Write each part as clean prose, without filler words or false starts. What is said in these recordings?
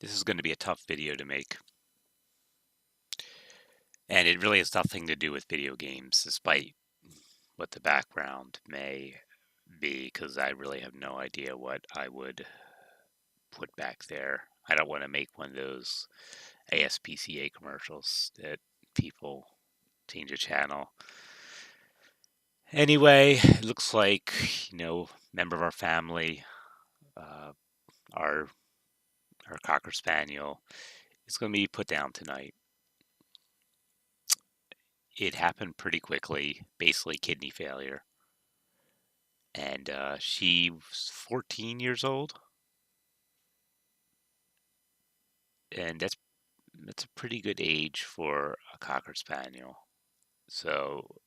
This is going to be a tough video to make, and it really has nothing to do with video games, despite what the background may be, because I really have no idea what I would put back there. I don't want to make one of those ASPCA commercials that people change a channel. Anyway, it looks like, member of our family, uh, our Cocker Spaniel, is going to be put down tonight. It happened pretty quickly, basically kidney failure. And she was 14 years old, and that's a pretty good age for a Cocker Spaniel. So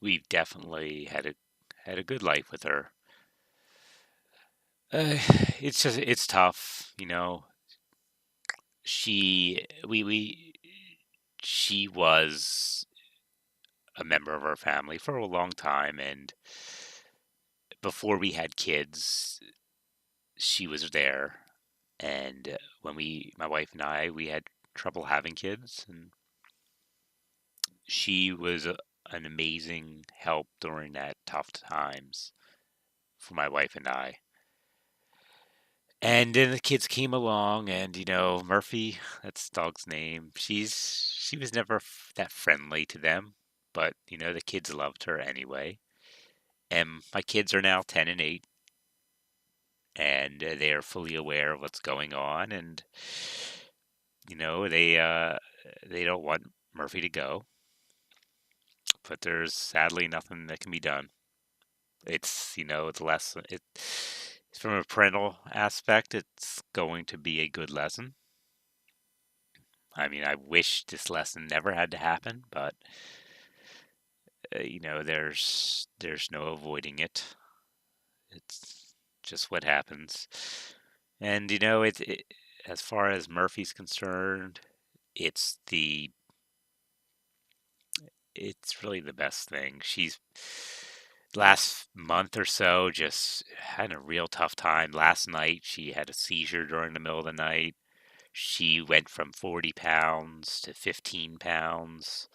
we've definitely had a good life with her. Uh, it's tough, She we she was a member of our family for a long time, and before we had kids, she was there. And when my wife and we had trouble having kids, and she was an amazing help during that tough times for my wife and I. And then the kids came along, and Murphy, that's the dog's name. She was never that friendly to them, but the kids loved her anyway. And my kids are now 10 and 8, and they are fully aware of what's going on, and they don't want Murphy to go, but there's sadly nothing that can be done. It's less it from a parental aspect, it's going to be a good lesson. I mean, I wish this lesson never had to happen, but there's no avoiding it. It's just what happens. And as far as Murphy's concerned, it's the it's really the best thing. She's last month or so just had a real tough time. Last night she had a seizure during the middle of the night. She went from 40 pounds to 15 pounds.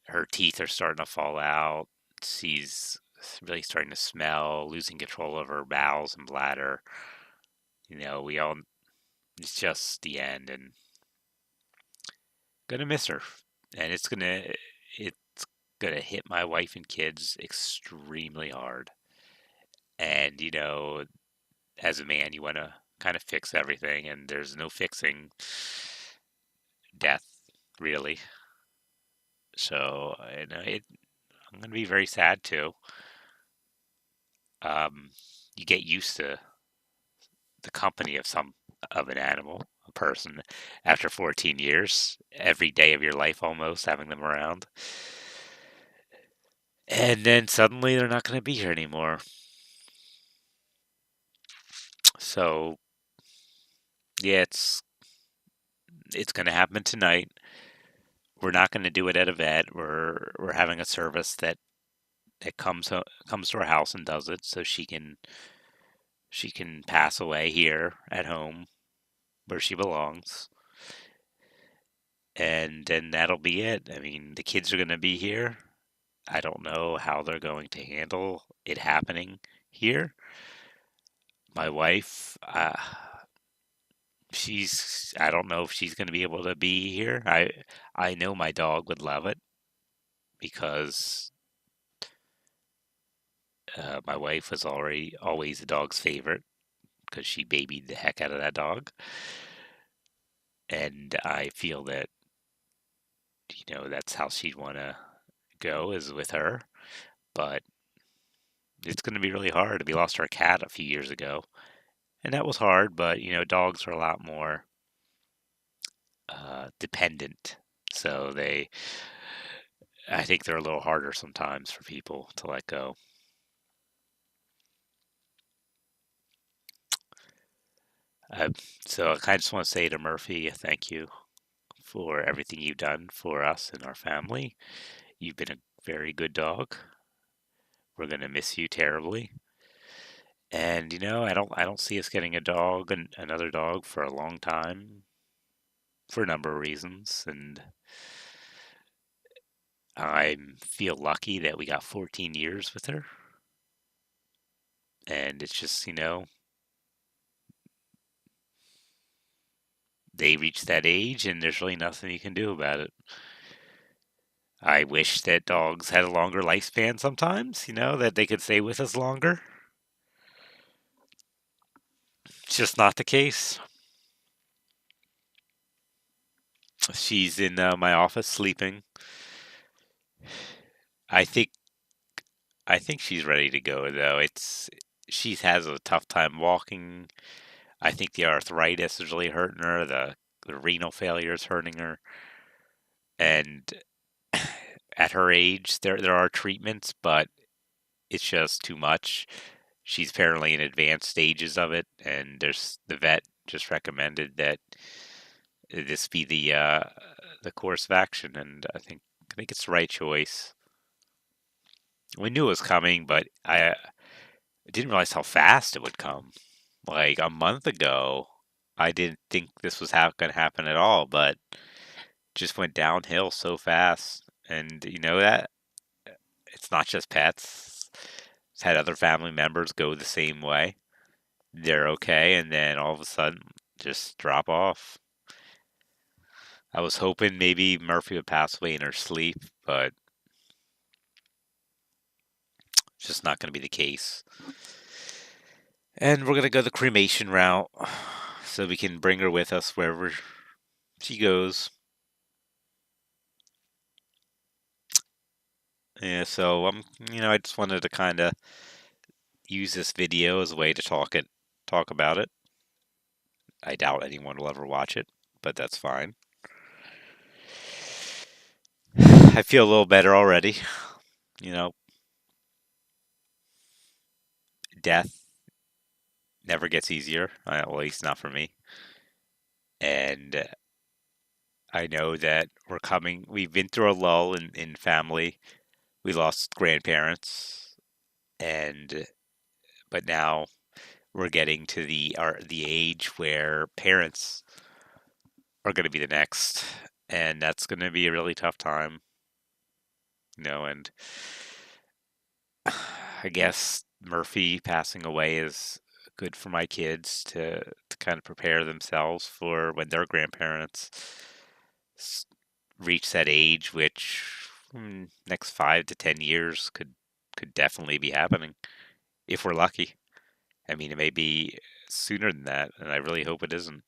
Her teeth are starting to fall out. She's really starting to smell, losing control of her bowels and bladder. We all, it's just the end, and gonna miss her. And it's gonna hit my wife and kids extremely hard. And as a man, you want to kind of fix everything, and there's no fixing death, really. So, I'm gonna be very sad too. You get used to the company of an animal, a person, after 14 years, every day of your life almost having them around, and then suddenly they're not going to be here anymore. So yeah, it's going to happen tonight. We're not going to do it at a vet. We're having a service that comes to our house and does it, so she can pass away here at home where she belongs, and then that'll be it. I mean, the kids are going to be here. I don't know how they're going to handle it happening here. My wife, I don't know if she's going to be able to be here. I know my dog would love it because my wife was already always the dog's favorite because she babied the heck out of that dog. And I feel that, that's how she'd want to go is with her. But it's going to be really hard. We lost our cat a few years ago, and that was hard, but, dogs are a lot more dependent. So I think they're a little harder sometimes for people to let go. Uh, so I just want to say to Murphy, thank you for everything you've done for us and our family. You've been a very good dog. We're going to miss you terribly. And I don't see us getting a dog and another dog for a long time for a number of reasons. And I feel lucky that we got 14 years with her. And it's just, they reach that age and there's really nothing you can do about it. I wish that dogs had a longer lifespan sometimes, that they could stay with us longer. It's just not the case. She's in my office sleeping. I think I think she's ready to go though. She has a tough time walking. I think the arthritis is really hurting her. The renal failure is hurting her, and at her age, there are treatments, but it's just too much. She's apparently in advanced stages of it, and the vet just recommended that this be the course of action, and I think it's the right choice. We knew it was coming, but I didn't realize how fast it would come. Like a month ago, I didn't think this was going to happen at all, but just went downhill so fast. And you know that it's not just pets. It's had other family members go the same way. They're okay, and then all of a sudden, just drop off. I was hoping maybe Murphy would pass away in her sleep, but it's just not going to be the case. And we're going to go the cremation route so we can bring her with us wherever she goes. Yeah, so I just wanted to kind of use this video as a way to talk about it. I doubt anyone will ever watch it, but that's fine. I feel a little better already. You know, death never gets easier, at least not for me. And I know that we're coming. We've been through a lull in family. We lost grandparents, and but now we're getting to the age where parents are going to be the next, and that's going to be a really tough time. And I guess Murphy passing away is good for my kids to kind of prepare themselves for when their grandparents s- reach that age, which next 5 to 10 years could definitely be happening if we're lucky. I mean, it may be sooner than that, and I really hope it isn't.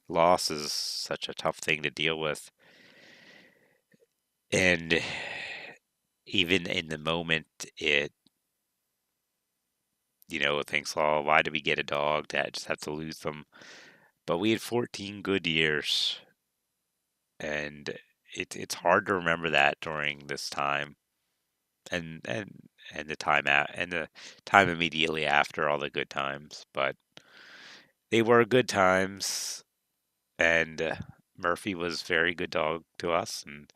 Loss is such a tough thing to deal with, and even in the moment, it thinks, oh, why did we get a dog that just have to lose them? But we had 14 good years, and it's hard to remember that during this time, and the time immediately after all the good times. But they were good times, and Murphy was a very good dog to us, and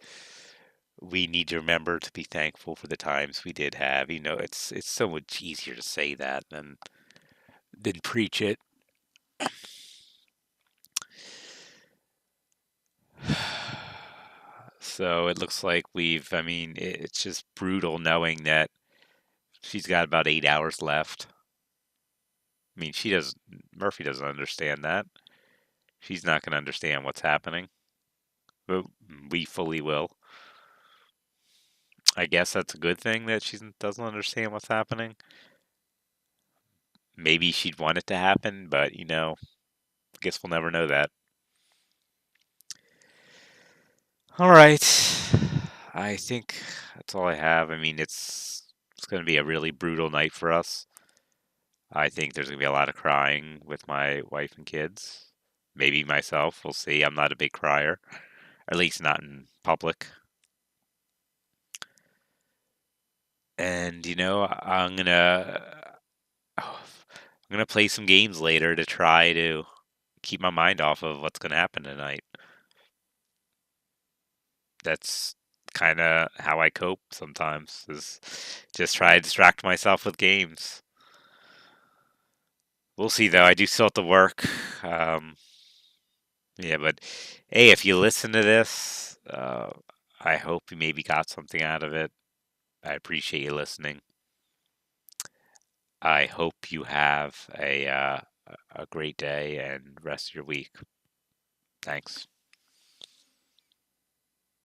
we need to remember to be thankful for the times we did have. It's so much easier to say that than preach it. So it looks like I mean, it's just brutal knowing that she's got about 8 hours left. I mean, Murphy doesn't understand that. She's not going to understand what's happening, but we fully will. I guess that's a good thing that she doesn't understand what's happening. Maybe she'd want it to happen, but I guess we'll never know that. All right. I think that's all I have. I mean, it's going to be a really brutal night for us. I think there's going to be a lot of crying with my wife and kids. Maybe myself. We'll see. I'm not a big crier, at least not in public. And I'm gonna play some games later to try to keep my mind off of what's gonna happen tonight. That's kind of how I cope sometimes. Is just try to distract myself with games. We'll see though. I do still have to work. Um, yeah, but hey, if you listen to this, I hope you maybe got something out of it. I appreciate you listening. I hope you have a great day and rest of your week. Thanks.